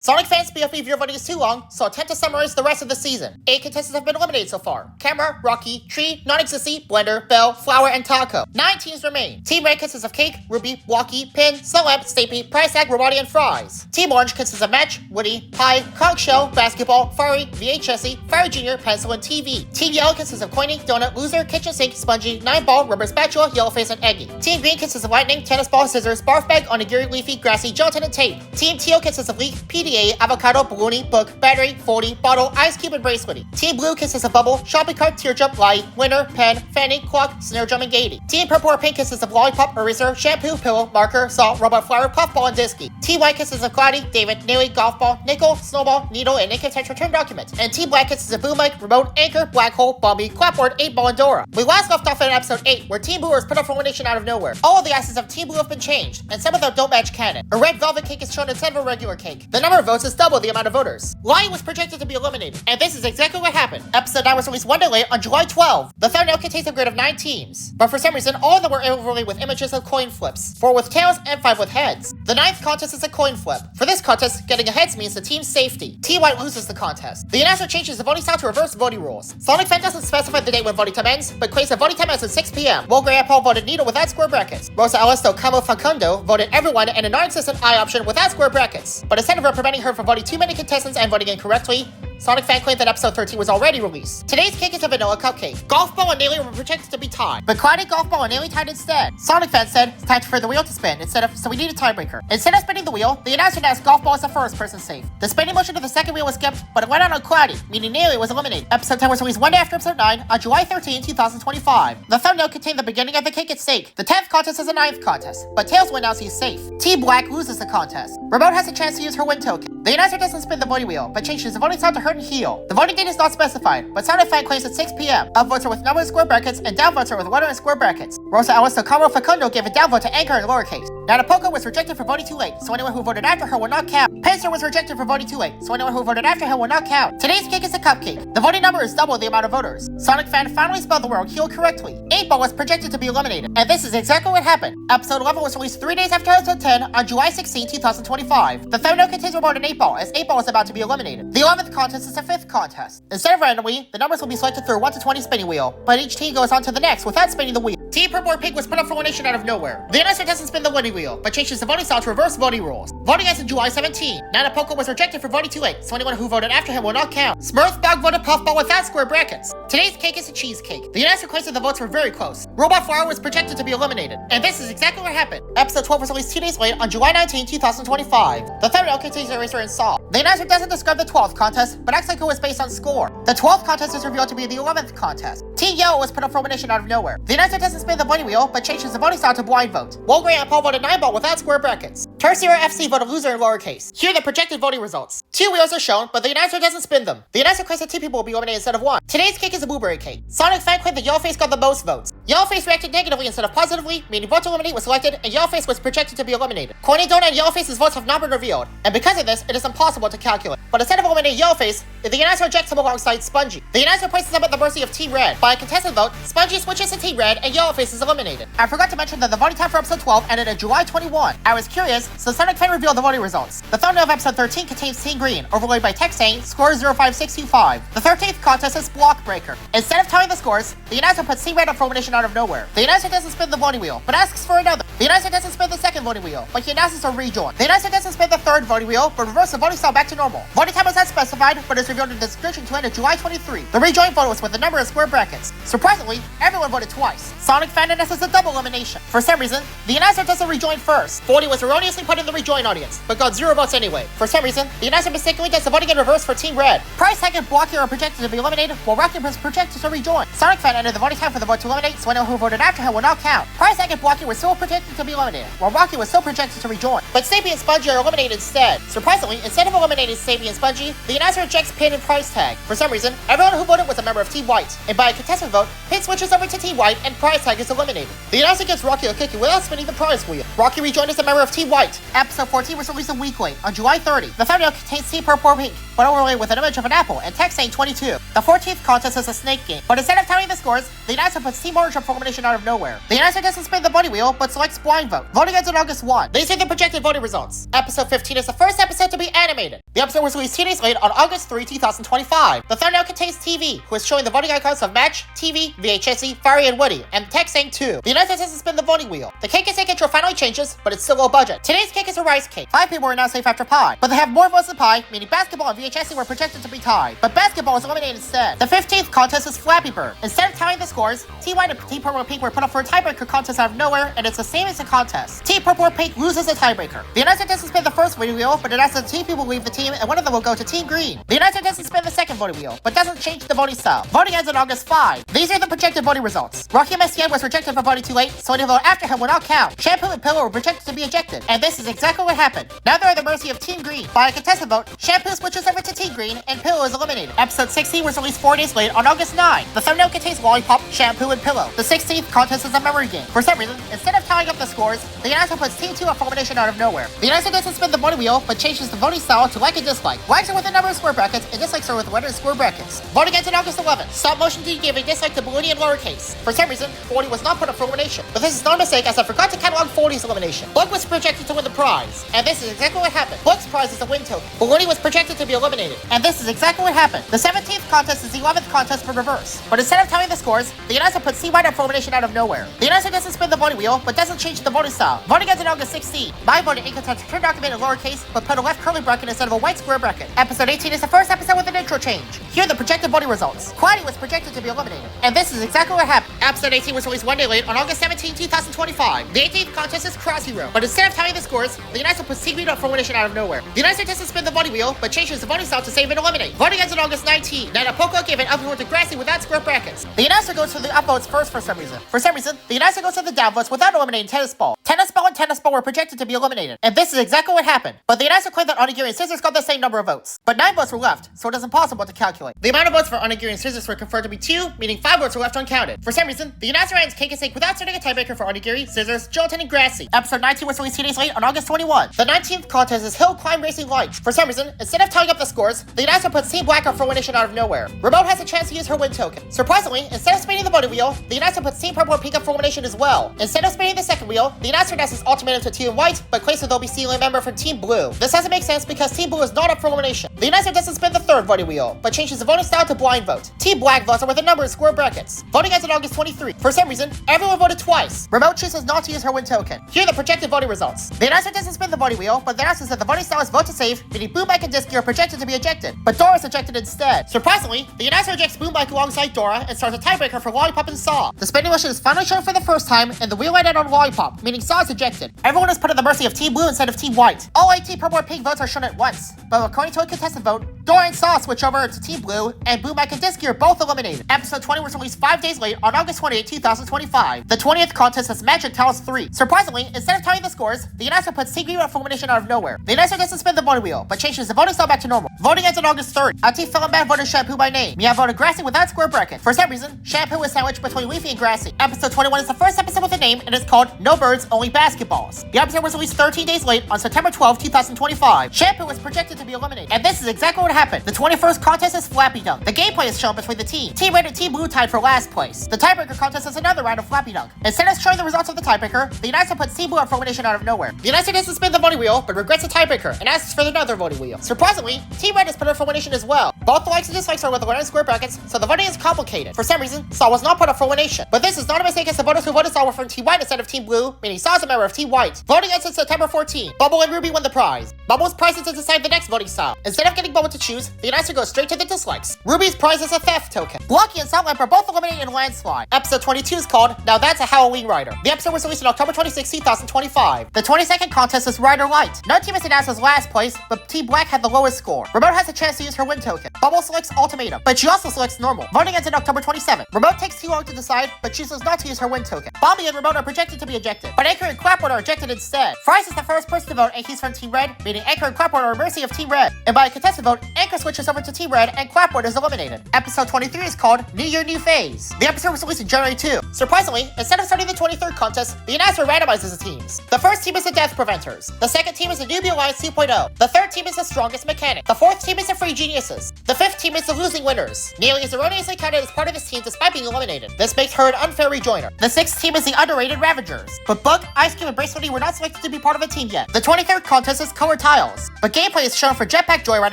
Sonic fans, BFBVV, your voting is too long, so attempt to summarize the rest of the season. 8 contestants have been eliminated so far. Camera, Rocky, Tree, Non-Existy, Blender, Bell, Flower, and Taco. 9 teams remain. Team Red consists of Cake, Ruby, Walkie, Pin, Slowamp, Stapy, Price Tag, Roboti, and Fries. Team Orange consists of Match, Woody, Pie, Conch Shell, Basketball, Furry, VHSy, Furry Jr., Pencil, and TV. Team Yellow consists of Coiny, Donut, Loser, Kitchen Sink, Spongy, 9-Ball, Rubber Spatula, Yellowface, and Eggy. Team Green consists of Lightning, Tennis Ball, Scissors, Barf Bag, Onigiri, Leafy, Grassy, Gelatin, and Tape. Team Teal consists of Leaf, PDA, Avocado, Balloony, Book, Battery, 40, Bottle, Ice Cube, and Bracelety. Team Blue consists of Bubble, Shopping Cart, Teardrop, Light, Winner, Pen, Fanny, Clock, Snare Drum, and Gaiety. Team Purple or Pink consists of Lollipop, Eraser, Shampoo, Pillow, Marker, Salt, Robot Flower, Puffball, and Disky. Team White consists of Cloudy, David, Neely, Golf Ball, Nickel, Snowball, Needle, and Incontent Return Document. And Team Black consists of Boom Mic, Remote, Anchor, Black Hole, Bumby, Clapboard, 8-Ball, and Dora. We last left off in episode 8, where Team Blue was put up for elimination out of nowhere. All of the assets of Team Blue have been changed, and some of them don't match canon. A red velvet cake is shown instead of a regular cake. The number of votes is double the amount of voters. Lion was projected to be eliminated, and this is exactly what happened. Episode 9 was released one day late on July 12. The thumbnail contains a grid of 9 teams, but for some reason, all of them were overlaid with images of coin flips, 4 with tails and 5 with heads. The 9th contest is a coin flip. For this contest, getting a heads means the team's safety. Team White loses the contest. The announcer changes the voting style to reverse voting rules. Sonic Fan doesn't specify the date when voting time ends, but claims that voting time ends at 6 p.m. Will Grey Apple voted Needle without square brackets. Rosa Alisto Camo Facundo voted everyone and a non-existent I option without square brackets. But instead of reprimanding her for voting too many contestants and voting incorrectly, Sonic Fan claimed that episode 13 was already released. Today's cake is a vanilla cupcake. Golf Ball and Neely were projected to be tied, but Cloudy, Golf Ball, and Neely tied instead. Sonic Fan said it's time for the wheel to spin so we need a tiebreaker. Instead of spinning the wheel, the announcer announced Golf Ball as the first person safe. The spinning motion of the second wheel was skipped, but it went out on Cloudy, meaning Neely was eliminated. Episode 10 was released one day after episode 9 on July 13, 2025. The thumbnail contained the beginning of the cake at stake. The 10th contest is a 9th contest, but Tails win now so he's safe. Team Black loses the contest. Remote has a chance to use her win token. The announcer doesn't spin the voting wheel, but changes the voting style to hurt and heal. The voting date is not specified, but Sonic Fan claims at 6 p.m. Upvotes are with number and square brackets, and downvotes are with letter and square brackets. Rosa Alisto Camo Facundo gave a downvote to Anchor in lowercase. Nana Poco was rejected for voting too late, so anyone who voted after her will not count. Pincer was rejected for voting too late, so anyone who voted after her will not count. Today's cake is a cupcake. The voting number is double the amount of voters. Sonic Fan finally spelled the word heal correctly. 8-Ball was projected to be eliminated, and this is exactly what happened. Episode 11 was released 3 days after episode 10 on July 16, 2025. The thumbnail contains Remote and 8-Ball, as 8-Ball is about to be eliminated. The 11th contest is a 5th contest. Instead of randomly, the numbers will be selected through a 1 to 20 spinning wheel, but each team goes on to the next without spinning the wheel. Team Purple or Pink was put up for elimination out of nowhere. The announcer doesn't spin the voting wheel, but changes the voting style to reverse voting rules. Voting ends in July 17. Nana Poco was rejected for voting too late, so anyone who voted after him will not count. Smurf Bug voted Puffball without square brackets. Today's cake is a cheesecake. The announcer claims that the votes were very close. Robot Flower was projected to be eliminated, and this is exactly what happened. Episode 12 was released 2 days late on July 19, 2025. The thumbnail contains Eraser and Saw. The announcer doesn't describe the 12th contest, but acts like it was based on score. The 12th contest is revealed to be the 11th contest. Team Yellow was put up for elimination out of nowhere. The announcer doesn't spin the voting wheel, but changes the voting style to blind vote. Will Grey and Paul voted 9-Ball without square brackets. Tertiary FC voted Loser in lowercase. Here are the projected voting results. 2 wheels are shown, but the announcer doesn't spin them. The announcer claims that 2 people will be eliminated instead of 1. Today's cake is a blueberry cake. Sonic Fan claimed that Yellowface got the most votes. Yellowface reacted negatively instead of positively, meaning vote to eliminate was selected, and Yellowface was projected to be eliminated. Coiny, Donut, and Yellowface's votes have not been revealed, and because of this, it is impossible to calculate. But instead of eliminating Yellowface, the announcer rejects him alongside Spongy. The announcer places them at the mercy of Team Red. By a contested vote, Spongy switches to Team Red, and Yellowface is eliminated. I forgot to mention that the voting time for episode 12 ended on July 21. I was curious, so Sonic Fan revealed the voting results. The thumbnail of episode 13 contains Team Green, overlaid by text saying, score 05625. The 13th contest is Block Breaker. Instead of telling the scores, the announcer puts Team Red up for elimination out of nowhere. The announcer doesn't spin the voting wheel, but asks for another. The announcer doesn't spin the second voting wheel, but he announces a rejoin. The announcer doesn't spin the third voting wheel, but reverses the voting style back to normal. Voting time was not specified, but is revealed in the description to end on July 23. The rejoin vote was with a number of square brackets. Surprisingly, everyone voted twice. Sonic Fan announces a double elimination. For some reason, the announcer doesn't rejoin first. 40 was erroneously put in the rejoin audience, but got 0 votes anyway. For some reason, the announcer mistakenly does the voting in reverse for Team Red. Price Tag and Blocky are projected to be eliminated, while Rocky was projected to rejoin. Sonic Fan ended the voting time for the vote to eliminate, so anyone who voted after him will not count. Price Tag and Blocky were still projected to be eliminated, while Rocky was still projected to rejoin. But Stapy and Spongy are eliminated instead. Surprisingly, instead of eliminating Stapy and Spongy, the announcer rejects Pin and Price Tag. For some reason, everyone who voted was a member of Team White, and by a contested vote, Pin switches over to Team White and Price Tag is eliminated. The announcer gives Rocky a cookie without spinning the prize wheel. Rocky rejoined as a member of Team White. Episode 14 was released a week late on July 30. The thumbnail contains Team Purple or Pink, but overlaid with an image of an apple and text saying 22. The 14th contest is a snake game, but instead of telling the scores, the announcer puts Team Orange up for elimination out of nowhere. The announcer doesn't spin the voting wheel, but selects blind vote. Voting ends on August 1. These are the projected voting results. Episode 15 is the first episode to be animated. The episode was released 2 days late on August 3, 2025. The thumbnail contains TV, who is showing the voting icons of Match, TV, VHSE, Fiery, and Woody, and the text saying 2. The announcer says to spin the voting wheel. The cake and say control finally changes, but it's still low budget. Today's cake is a rice cake. 5 people are now safe after pie, but they have more votes than pie, meaning basketball and VHSE were projected to be tied. But basketball was eliminated instead. The 15th contest is Flappy Bird. Instead of tying the scores, Team White and Team Purple and Pink were put up for a tiebreaker contest out of nowhere, and it's the same as the contest. Team Purple or Pink loses the tiebreaker. The announcer doesn't spin the first voting wheel, but it asks that 2 people leave the team, and one of them will go to Team Green. The announcer doesn't spin the second voting wheel, but doesn't change the voting style. Voting ends on August 5. These are the projected voting results. Rocky MSTN was rejected for voting too late, so any vote after him will not count. Shampoo and Pillow were projected to be ejected, and this is exactly what happened. Now they're at the mercy of Team Green. By a contested vote, Shampoo switches over to Team Green, and Pillow is eliminated. Episode 16 was released 4 days late on August 9. The thumbnail contains Lollipop, Shampoo, and Pillow. The 16th contest is a memory game. For some reason, instead of tallying up the scores, the announcer puts Team 2 up elimination out of nowhere. The announcer doesn't spin the voting wheel, but changes the voting style to like and dislike. Likes are with a number of square brackets, and dislikes are with letter and square brackets. Voting ends on August 11. Stop motion duty gave a dislike to Balloony in lowercase. For some reason, 40 was not put up for elimination. But this is not a mistake, as I forgot to catalog 40's elimination. Blake was projected to win the prize, and this is exactly what happened. Blake's prize is a win token. Balloony was projected to be eliminated, and this is exactly what happened. The 17th contest is the 11th contest for reverse. But instead of telling the scores, the announcer puts C White up for elimination out of nowhere. The announcer doesn't spin the voting wheel, but doesn't change the voting style. Voting ends on August 16. My voting ink attached print document in lowercase, but put a left curly bracket instead of a white square bracket. Episode 18 is the first episode with an intro change. Here are the projected voting results. Quaddy was projected to be eliminated, and this is exactly what happened. Episode 18 was released 1 day late on August 17, 2025. The 18th contest is Cross Hero, but instead of telling the scores, the announcer puts Team Green up for elimination out of nowhere. The announcer doesn't spin the voting wheel, but changes the voting style to save and eliminate. Voting ends on August 19. Nana Poco gave an upvote to Grassy without square brackets. The announcer goes for the upvotes first for some reason. For some reason, the announcer goes for the downvotes without eliminating Tennis Ball. Tennis Ball and Tennis Ball were projected to be eliminated, and this is exactly what happened. But the announcer claimed that Onigiri and Scissors got the same number of votes. But 9 votes were left, so it is impossible to calculate. The amount of votes for Onigiri and Scissors were confirmed to be 2, meaning 5 votes were left uncounted. For some reason, the announcer ends Cake and Steak without starting a tiebreaker for Onigiri, Scissors, Gelatin, and Grassy. Episode 19 was released 2 days late on August 21. The 19th contest is Hill Climb Racing Light. For some reason, instead of tallying up the scores, the announcer puts Team Black up for elimination out of nowhere. Remote has a chance to use her win token. Surprisingly, instead of spinning the voting wheel, the announcer puts Team Purple and Pink up for elimination as well. Instead of spinning the second wheel, the announcer announces ultimatum to Team White, but claims that they'll be stealing a member from Team Blue. This doesn't make sense because Team Blue is not up for elimination. The announcer doesn't spin the third voting wheel, but changes the voting style to blind vote. Team Black votes are with a number of square brackets. Voting ends on August 23. For some reason, everyone voted twice. Remote chooses not to use her win token. Here are the projected voting results. The announcer doesn't spin the voting wheel, but announces that the voting style is vote to save, meaning Boom Mike and Disky are projected to be ejected. But Dora is ejected instead. Surprisingly, the announcer ejects Boom Mike alongside Dora and starts a tiebreaker for Lollipop and Saw. The spinning motion is finally shown for the first time, and the wheel ended on Lollipop, meaning Saw is ejected. Everyone is put at the mercy of Team Blue instead of Team White. All 8 Team Purple and Pink votes are shown at once, but according to a contested vote, Dora and Saw switch over to Team Blue, and Boom Mike and Disky are both eliminated. Episode 20 was released 5 days late on August 28, 2025. The 20th contest is Magic Towels 3. Surprisingly, instead of telling the scores, the announcer puts Team Green up for elimination out of nowhere. The announcer doesn't spin the voting wheel, but changes the voting style back to normal. Voting ends on August 3rd. Our Team Fellow Man voted Shampoo by name. Mia voted Grassy without square bracket. For some reason, Shampoo is sandwiched between Leafy and Grassy. Episode 21 is the first episode with a name, and it's called No Birds, Only Basketballs. The episode was released 13 days late on September 12, 2025. Shampoo was projected to be eliminated, and this is exactly what happened. The 21st contest is Flappy Dunk. The gameplay is shown between the team. Team Red and Team Blue tied for last place. The tiebreaker contest is another round of Flappy Dunk. Instead of showing the results of the tiebreaker, the announcer puts Team Blue up for elimination out of nowhere. The announcer doesn't spin the voting wheel, but regrets the tiebreaker and asks for another voting wheel. Surprisingly, Team Red is put up for elimination as well. Both the likes and dislikes are with the letter and square brackets, so the voting is complicated. For some reason, Saw was not put up for elimination. But this is not a mistake, as the voters who voted Saw were from Team White instead of Team Blue, meaning Saw is a member of Team White. Voting ends on September 14. Bubble and Ruby won the prize. Bubble's prize is to decide the next voting style. Instead of getting Bubble to choose, the announcer goes straight to the dislikes. Ruby's prize is a theft token. Blocky and Saltlamp are both eliminated in landslide. Episode 22 is called Now That's a Halloween Rider. The episode was released on October 26, 2025. The 22nd contest is Rider Light. No team is announced as last place, but Team Black had the lowest score. Remote has a chance to use her win token. Bubble selects Ultimatum, but she also selects Normal. Voting ends on October 27. Remote takes too long to decide, but chooses not to use her win token. Bombi and Remote are projected to be ejected, but Anchor and Clapboard are ejected instead. Fries is the first person to vote, and he's from Team Red, meaning Anchor and Clapboard are at mercy of Team Red. And by a contested vote, Anchor switches over to Team Red, and Clapboard is eliminated. Episode 23 is called New Year, New Phase. The episode was released in January 2. Surprisingly, instead of starting the 23rd contest, the announcer randomizes the teams. The first team is the Death Preventers. The second team is the Newbie Alliance 2.0. The third team is the Strongest Mechanic. The fourth team is the Free Geniuses. The 5th team is the losing winners. Neely is erroneously counted as part of his team despite being eliminated. This makes her an unfair rejoiner. The 6th team is the underrated Ravagers, but Bug, Ice Cube, and Bracelety were not selected to be part of a team yet. The 23rd contest is Color Tiles, but gameplay is shown for Jetpack Joyride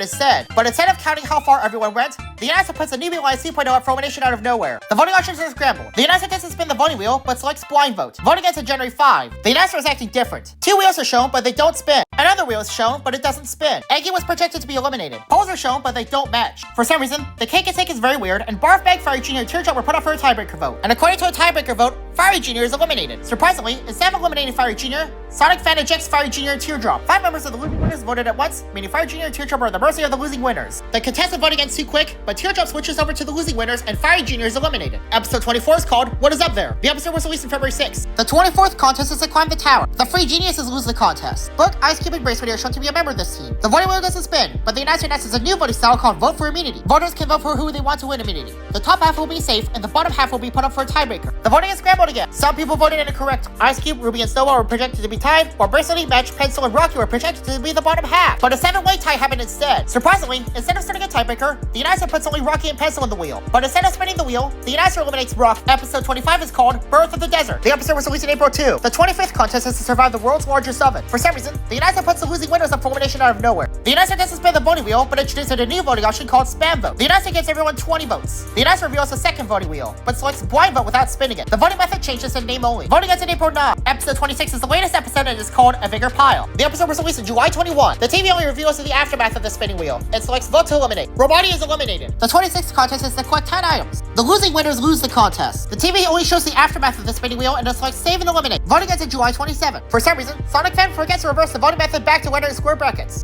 instead. But instead of counting how far everyone went, the announcer puts a newbie line 2.0 up for elimination out of nowhere. The voting options are scrambled. The announcer doesn't spin the voting wheel, but selects blind vote. Voting ends on January 5. The announcer is acting different. 2 wheels are shown, but they don't spin. Another wheel is shown, but it doesn't spin. Eggy was projected to be eliminated. Polls are shown, but they don't match. For some reason, the cake and take is very weird, and Barf Bag, Fiery Jr., and Teardrop were put up for a tiebreaker vote. And according to a tiebreaker vote, Fiery Jr. is eliminated. Surprisingly, instead of eliminating Fiery Jr., Sonic Fan ejects Fiery Jr. and Teardrop. 5 members of the losing winners voted at once, meaning Fiery Jr. and Teardrop are at the mercy of the losing winners. The contestant voting ends too quick, but Teardrop switches over to the losing winners, and Fiery Jr. is eliminated. Episode 24 is called What Is Up There? The episode was released on February 6th. The 24th contest is to climb the tower. The Free Geniuses lose the contest. Book, Ice Cube, and Bracelety are shown to be a member of this team. The voting wheel doesn't spin, but the announcer announces a new voting style called Vote for Immunity. Voters can vote for who they want to win immunity. The top half will be safe, and the bottom half will be put up for a tiebreaker. The voting is scrambled again. Some people voted incorrect. Ice Cube, Ruby, and Snowball were projected to be tied, while Bracelety, Match, Pencil, and Rocky were projected to be the bottom half. But a 7-way tie happened instead. Surprisingly, instead of starting a tiebreaker, the announcer puts only Rocky and Pencil in the wheel. But instead of spinning the wheel, the announcer eliminates Rock. Episode 25 is called Birth of the Desert. The episode was released in April 2. The 25th contest is to survive the world's largest oven. For some reason, the announcer puts the losing winners up for elimination out of nowhere. The announcer doesn't spin the voting wheel, but introduces a new voting option called Spam Vote. The announcer gives everyone 20 votes. The announcer reveals a second voting wheel, but selects blind vote without spinning it. The voting method changes to name only. Voting ends in April 9. Episode 26 is the latest episode and is called A Bigger Pile. The episode was released in July 21. The TV only reveals the aftermath of the spinning wheel and selects vote to eliminate. Roboti is eliminated. The 26th contest is to collect 10 items. The losing winners lose the contest. The TV only shows the aftermath of the spinning wheel and it selects save and eliminate. Voting ends in July 27. For some reason, Sonic Fan forgets to reverse the voting method back to winner in square brackets.